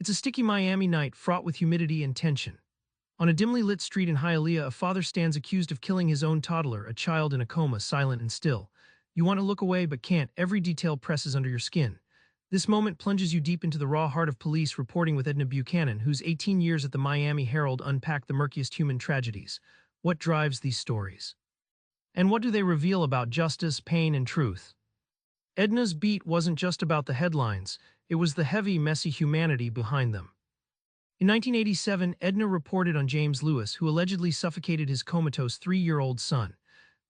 It's a sticky Miami night fraught with humidity and tension. On a dimly lit street in Hialeah, a father stands accused of killing his own toddler, a child in a coma, silent and still. You want to look away but can't. Every detail presses under your skin. This moment plunges you deep into the raw heart of police reporting with Edna Buchanan, whose 18 years at the Miami Herald unpacked the murkiest human tragedies. What drives these stories? And what do they reveal about justice, pain, and truth? Edna's beat wasn't just about the headlines, it was the heavy, messy humanity behind them. In 1987, Edna reported on James Lewis, who allegedly suffocated his comatose 3-year-old son.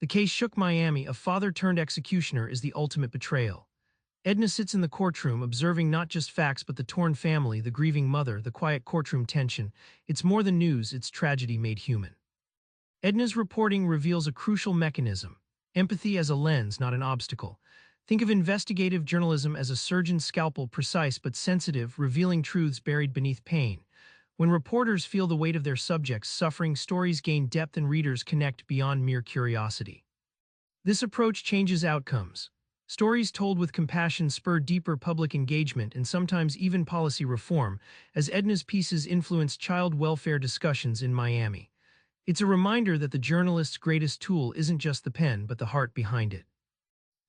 The case shook Miami. A father-turned-executioner is the ultimate betrayal. Edna sits in the courtroom, observing not just facts but the torn family, the grieving mother, the quiet courtroom tension. It's more than news, it's tragedy made human. Edna's reporting reveals a crucial mechanism: empathy as a lens, not an obstacle. Think of investigative journalism as a surgeon's scalpel, precise but sensitive, revealing truths buried beneath pain. When reporters feel the weight of their subjects' suffering, stories gain depth and readers connect beyond mere curiosity. This approach changes outcomes. Stories told with compassion spur deeper public engagement and sometimes even policy reform, as Edna's pieces influenced child welfare discussions in Miami. It's a reminder that the journalist's greatest tool isn't just the pen but the heart behind it.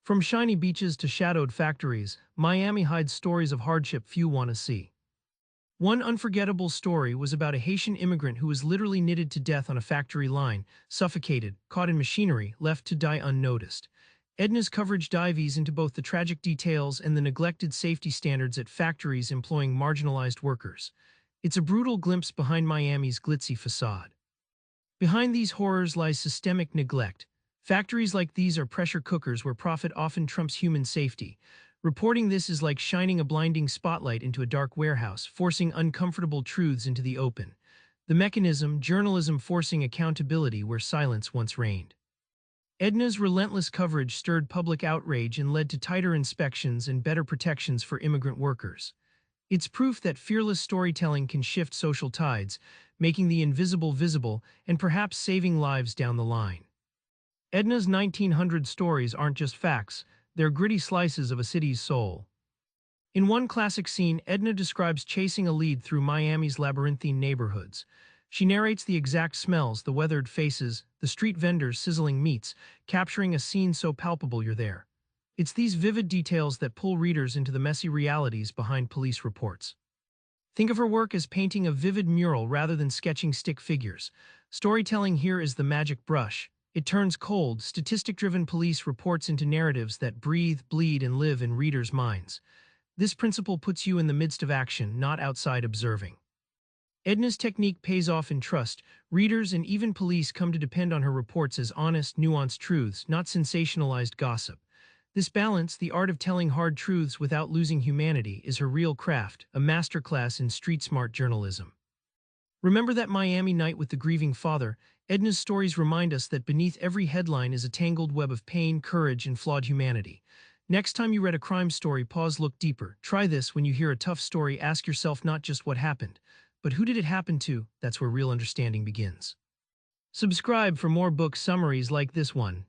From shiny beaches to shadowed factories, Miami hides stories of hardship few want to see. One unforgettable story was about a Haitian immigrant who was literally knitted to death on a factory line, suffocated, caught in machinery, left to die unnoticed. Edna's coverage dives into both the tragic details and the neglected safety standards at factories employing marginalized workers. It's a brutal glimpse behind Miami's glitzy facade. Behind these horrors lies systemic neglect. Factories like these are pressure cookers where profit often trumps human safety. Reporting this is like shining a blinding spotlight into a dark warehouse, forcing uncomfortable truths into the open. The mechanism: journalism forcing accountability where silence once reigned. Edna's relentless coverage stirred public outrage and led to tighter inspections and better protections for immigrant workers. It's proof that fearless storytelling can shift social tides, making the invisible visible and perhaps saving lives down the line. Edna's 1900 stories aren't just facts, they're gritty slices of a city's soul. In one classic scene, Edna describes chasing a lead through Miami's labyrinthine neighborhoods. She narrates the exact smells, the weathered faces, the street vendors sizzling meats, capturing a scene so palpable you're there. It's these vivid details that pull readers into the messy realities behind police reports. Think of her work as painting a vivid mural rather than sketching stick figures. Storytelling here is the magic brush. It turns cold, statistic-driven police reports into narratives that breathe, bleed, and live in readers' minds. This principle puts you in the midst of action, not outside observing. Edna's technique pays off in trust. Readers and even police come to depend on her reports as honest, nuanced truths, not sensationalized gossip. This balance, the art of telling hard truths without losing humanity, is her real craft, a masterclass in street-smart journalism. Remember that Miami night with the grieving father? Edna's stories remind us that beneath every headline is a tangled web of pain, courage, and flawed humanity. Next time you read a crime story, pause, look deeper. Try this: when you hear a tough story, ask yourself not just what happened, but who did it happen to? That's where real understanding begins. Subscribe for more book summaries like this one.